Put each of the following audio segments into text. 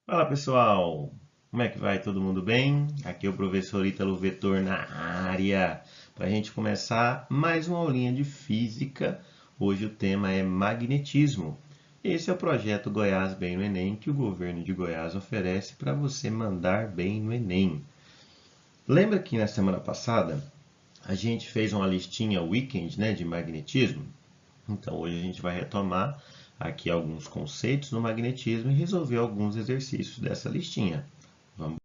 Fala pessoal, como é que vai? Todo mundo bem? Aqui é o professor Ítalo Vetor na área. Para a gente começar mais uma aulinha de física, hoje o tema é magnetismo. Esse é o projeto Goiás Bem no Enem que o governo de Goiás oferece para você mandar bem no Enem. Lembra que na semana passada a gente fez uma listinha weekend, né, de magnetismo? Então hoje a gente vai retomar aqui alguns conceitos do magnetismo e resolver alguns exercícios dessa listinha. Vamos.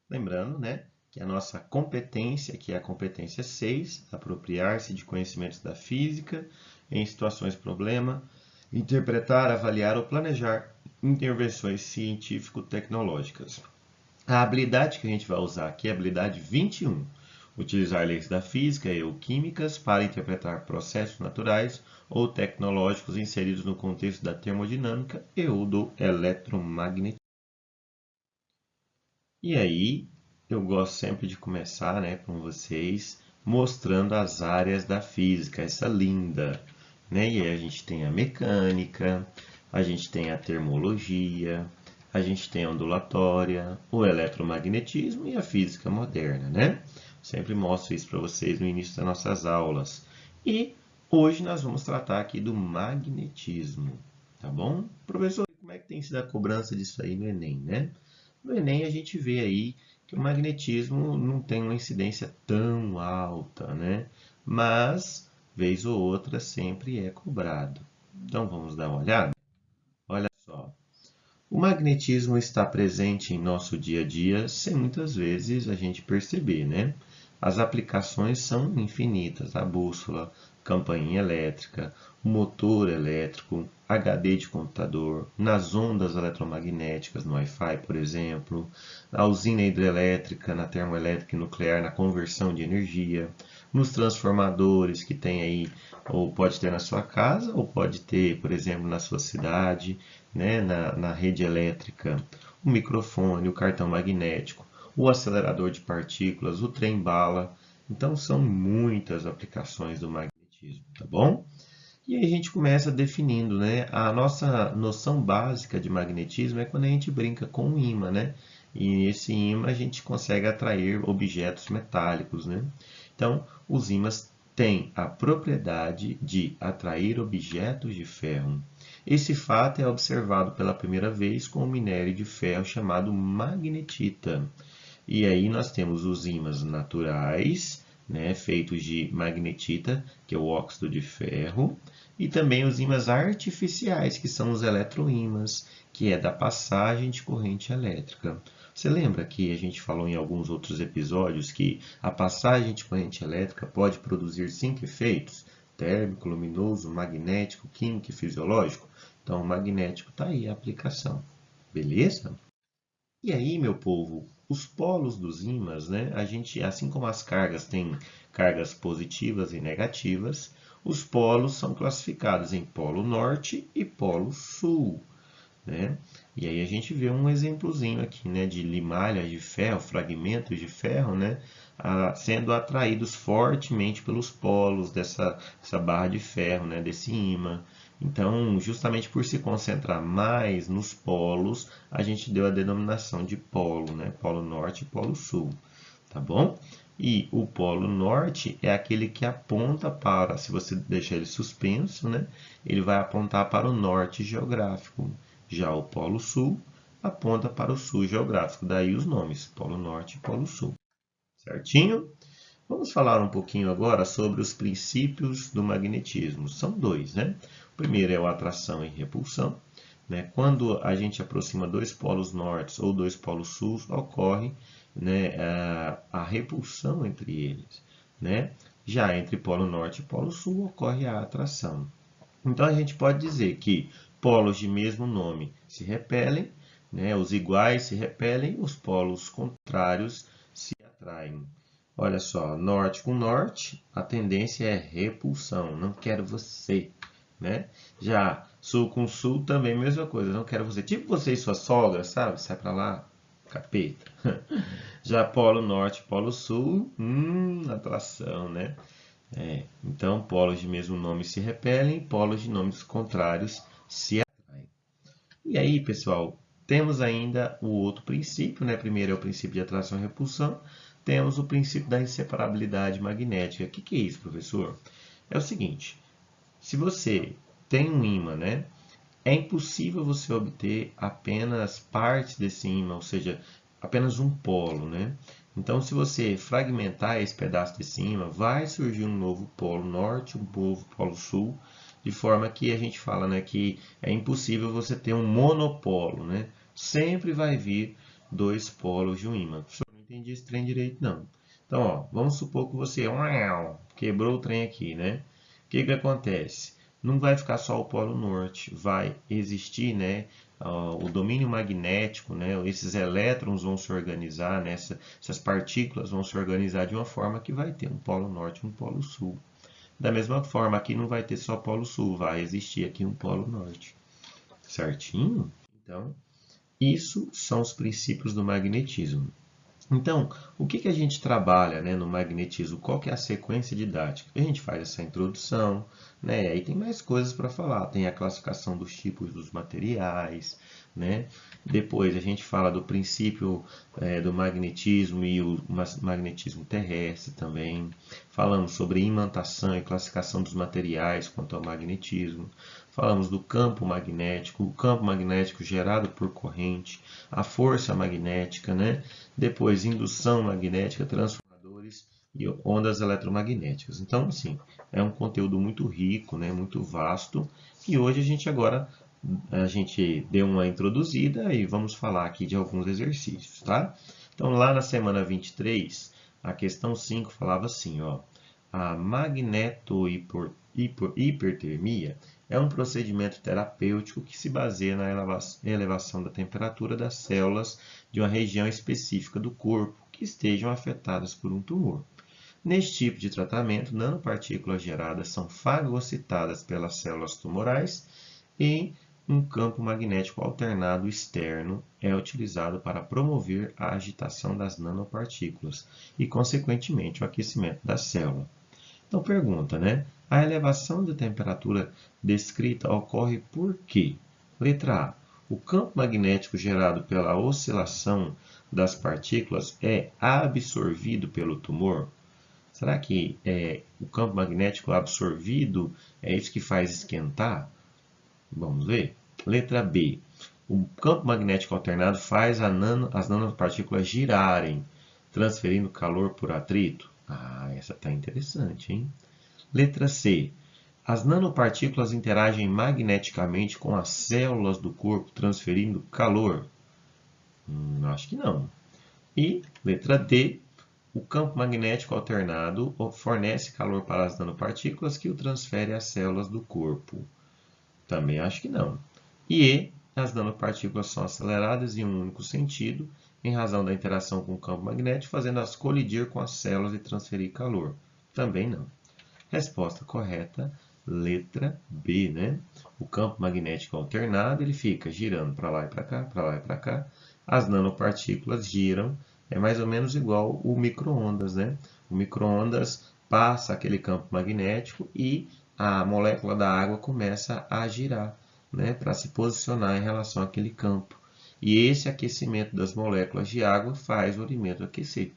Lembrando, né, que a nossa competência, que é a competência 6, apropriar-se de conhecimentos da física em situações problema, interpretar, avaliar ou planejar intervenções científico-tecnológicas. A habilidade que a gente vai usar aqui é a habilidade 21. Utilizar leis da física e ou químicas para interpretar processos naturais ou tecnológicos inseridos no contexto da termodinâmica e ou do eletromagnetismo. E aí, eu gosto sempre de começar, né, com vocês mostrando as áreas da física, essa linda, né? E aí a gente tem a mecânica, a gente tem a termologia, a gente tem a ondulatória, o eletromagnetismo e a física moderna, né? Sempre mostro isso para vocês no início das nossas aulas. E hoje nós vamos tratar aqui do magnetismo, tá bom? Professor, como é que tem sido a cobrança disso aí no Enem, né? No Enem a gente vê aí que o magnetismo não tem uma incidência tão alta, né? Mas, vez ou outra, sempre é cobrado. Então vamos dar uma olhada? Olha só. O magnetismo está presente em nosso dia a dia sem muitas vezes a gente perceber, né? As aplicações são infinitas: a bússola, campainha elétrica, o motor elétrico, HD de computador, nas ondas eletromagnéticas, no Wi-Fi, por exemplo, na usina hidrelétrica, na termoelétrica e nuclear, na conversão de energia, nos transformadores que tem aí, ou pode ter na sua casa, ou pode ter, por exemplo, na sua cidade, né, na rede elétrica, o microfone, o cartão magnético, o acelerador de partículas, o trem-bala. Então, são muitas aplicações do magnetismo, tá bom? E aí a gente começa definindo, né? A nossa noção básica de magnetismo é quando a gente brinca com um ímã, né? E esse ímã a gente consegue atrair objetos metálicos, né? Então, os ímãs têm a propriedade de atrair objetos de ferro. Esse fato é observado pela primeira vez com o minério de ferro chamado magnetita. E aí nós temos os ímãs naturais, né, feitos de magnetita, que é o óxido de ferro, e também os ímãs artificiais, que são os eletroímãs, que é da passagem de corrente elétrica. Você lembra que a gente falou em alguns outros episódios que a passagem de corrente elétrica pode produzir 5 efeitos: térmico, luminoso, magnético, químico e fisiológico? Então, o magnético está aí a aplicação. Beleza? E aí, meu povo, os polos dos ímãs, né? A gente, assim como as cargas têm cargas positivas e negativas, os polos são classificados em polo norte e polo sul, né? E aí a gente vê um exemplozinho aqui, né, de limalhas de ferro, fragmentos de ferro, né, sendo atraídos fortemente pelos polos dessa barra de ferro, né, desse ímã. Então, justamente por se concentrar mais nos polos, a gente deu a denominação de polo, né, polo norte e polo sul, tá bom? E o polo norte é aquele que aponta para, se você deixar ele suspenso, né, ele vai apontar para o norte geográfico. Já o Polo Sul aponta para o sul geográfico, daí os nomes, Polo Norte e Polo Sul. Certinho? Vamos falar um pouquinho agora sobre os princípios do magnetismo. São dois, né? O primeiro é a atração e repulsão. Né? Quando a gente aproxima dois polos nortes ou dois polos sul, ocorre, né, a repulsão entre eles. Né? Já entre polo norte e polo sul ocorre a atração. Então a gente pode dizer que polos de mesmo nome se repelem, né? Os iguais se repelem, os polos contrários se atraem. Olha só, norte com norte, a tendência é repulsão, não quero você, né? Já sul com sul também mesma coisa, não quero você. Tipo você e sua sogra, sabe? Sai pra lá, capeta. Já polo norte, polo sul, atração, né? Então, polos de mesmo nome se repelem, polos de nomes contrários se atraem. E aí, pessoal, Temos ainda o outro princípio, né? Primeiro é o princípio de atração e repulsão. Temos o princípio da inseparabilidade magnética. O que é isso, professor? É o seguinte, se você tem um ímã, né? É impossível você obter apenas partes desse ímã, ou seja, apenas um polo, né? Então, se você fragmentar esse pedaço de cima, vai surgir um novo polo norte, um novo polo sul, de forma que a gente fala, né, que é impossível você ter um monopolo, né? Sempre vai vir dois polos de um ímã. Professor, não entendi esse trem direito, não. Então, ó, vamos supor que você quebrou o trem aqui, né? O que que acontece? Não vai ficar só o polo norte, vai existir, né, o domínio magnético, né, esses elétrons vão se organizar, né, essas partículas vão se organizar de uma forma que vai ter um polo norte e um polo sul. Da mesma forma, aqui não vai ter só polo sul, vai existir aqui um polo norte. Certinho? Então, isso são os princípios do magnetismo. Então, o que a gente trabalha, né, no magnetismo? Qual que é a sequência didática? A gente faz essa introdução, né? Aí tem mais coisas para falar. Tem a classificação dos tipos dos materiais, né? Depois a gente fala do princípio do magnetismo e o magnetismo terrestre também. Falamos sobre imantação e classificação dos materiais quanto ao magnetismo. Falamos do campo magnético, o campo magnético gerado por corrente, a força magnética, né? Depois, indução magnética, transformadores e ondas eletromagnéticas. Então, assim, é um conteúdo muito rico, né? Muito vasto. E hoje a gente deu uma introduzida e vamos falar aqui de alguns exercícios, tá? Então, lá na semana 23, a questão 5 falava assim, ó, a magnetohipertermia é um procedimento terapêutico que se baseia na elevação da temperatura das células de uma região específica do corpo que estejam afetadas por um tumor. Neste tipo de tratamento, nanopartículas geradas são fagocitadas pelas células tumorais e um campo magnético alternado externo é utilizado para promover a agitação das nanopartículas e, consequentemente, o aquecimento da célula. Então, pergunta, né? A elevação de temperatura descrita ocorre por quê? Letra A. O campo magnético gerado pela oscilação das partículas é absorvido pelo tumor? Será que o campo magnético absorvido é isso que faz esquentar? Vamos ver. Letra B. O campo magnético alternado faz as nanopartículas girarem, transferindo calor por atrito? Ah, essa está interessante, hein? Letra C. As nanopartículas interagem magneticamente com as células do corpo, transferindo calor? Acho que não. E, letra D. O campo magnético alternado fornece calor para as nanopartículas que o transfere às células do corpo? Também acho que não. E, as nanopartículas são aceleradas em um único sentido, em razão da interação com o campo magnético, fazendo-as colidir com as células e transferir calor? Também não. Resposta correta, letra B, né? O campo magnético alternado, ele fica girando para lá e para cá, para lá e para cá. As nanopartículas giram, é mais ou menos igual o micro-ondas, né? O micro-ondas passa aquele campo magnético e a molécula da água começa a girar, né? Para se posicionar em relação àquele campo. E esse aquecimento das moléculas de água faz o alimento aquecer.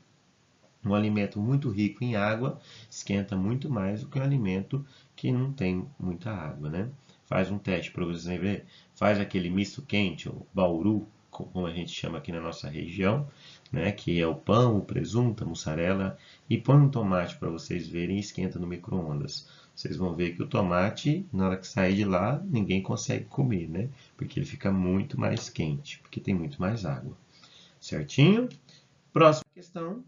Um alimento muito rico em água esquenta muito mais do que um alimento que não tem muita água, né? Faz um teste para você ver, faz aquele misto quente, o bauru, como a gente chama aqui na nossa região, né? Que é o pão, o presunto, a mussarela, e põe um tomate para vocês verem e esquenta no micro-ondas. Vocês vão ver que o tomate, na hora que sair de lá, ninguém consegue comer, né? Porque ele fica muito mais quente, porque tem muito mais água. Certinho? Próxima questão.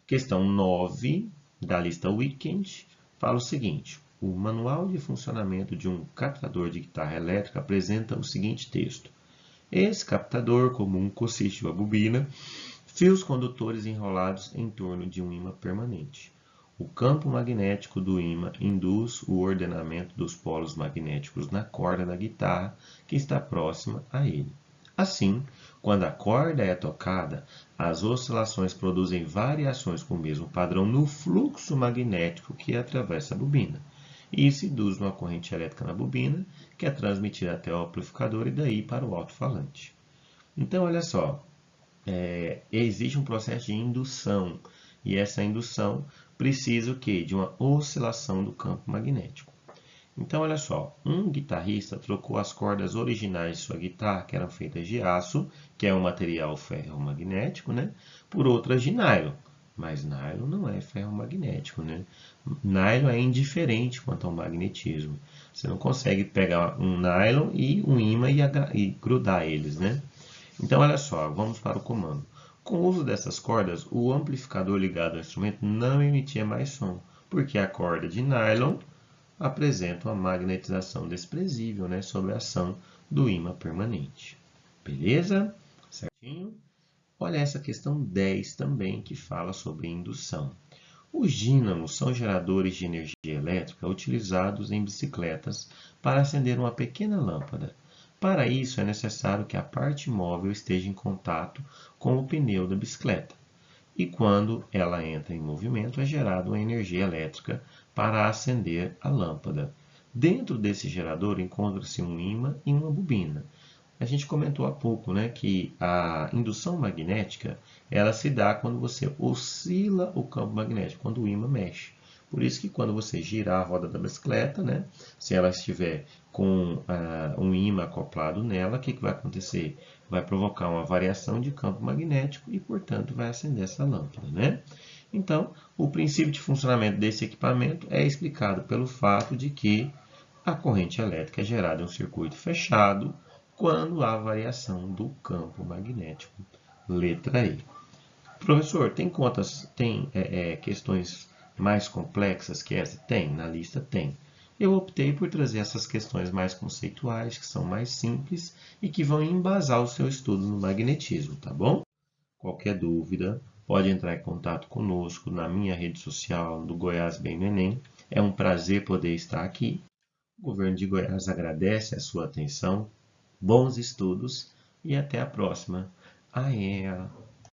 Questão 9 da lista Weekend fala o seguinte: o manual de funcionamento de um captador de guitarra elétrica apresenta o seguinte texto. Esse captador comum consiste de uma bobina, fios condutores enrolados em torno de um ímã permanente. O campo magnético do ímã induz o ordenamento dos polos magnéticos na corda da guitarra que está próxima a ele. Assim, quando a corda é tocada, as oscilações produzem variações com o mesmo padrão no fluxo magnético que atravessa a bobina. Isso induz uma corrente elétrica na bobina, que é transmitida até o amplificador e daí para o alto-falante. Então, olha só, existe um processo de indução, e essa indução precisa o quê? De uma oscilação do campo magnético. Então, olha só, um guitarrista trocou as cordas originais de sua guitarra, que eram feitas de aço, que é um material ferromagnético, né, por outras de nylon. Mas nylon não é ferromagnético, né? Nylon é indiferente quanto ao magnetismo. Você não consegue pegar um nylon e um ímã e grudar eles, né? Então, olha só, vamos para o comando. Com o uso dessas cordas, o amplificador ligado ao instrumento não emitia mais som, porque a corda de nylon apresenta uma magnetização desprezível, né, sob a ação do ímã permanente. Beleza? Certinho? Olha essa questão 10 também, que fala sobre indução. Os dínamos são geradores de energia elétrica utilizados em bicicletas para acender uma pequena lâmpada. Para isso, é necessário que a parte móvel esteja em contato com o pneu da bicicleta. E quando ela entra em movimento, é gerada uma energia elétrica para acender a lâmpada. Dentro desse gerador encontra-se um ímã e uma bobina. A gente comentou há pouco, né, que a indução magnética ela se dá quando você oscila o campo magnético, quando o ímã mexe. Por isso que quando você girar a roda da bicicleta, né, se ela estiver com um ímã acoplado nela, o que vai acontecer? Vai provocar uma variação de campo magnético e, portanto, vai acender essa lâmpada, né? Então, o princípio de funcionamento desse equipamento é explicado pelo fato de que a corrente elétrica é gerada em um circuito fechado quando há variação do campo magnético. Letra E. Professor, tem questões mais complexas que essa? Tem, na lista tem. Eu optei por trazer essas questões mais conceituais, que são mais simples e que vão embasar o seu estudo no magnetismo, tá bom? Qualquer dúvida, pode entrar em contato conosco na minha rede social do Goiás Bem no Enem. É um prazer poder estar aqui. O governo de Goiás agradece a sua atenção, bons estudos e até a próxima. Aé!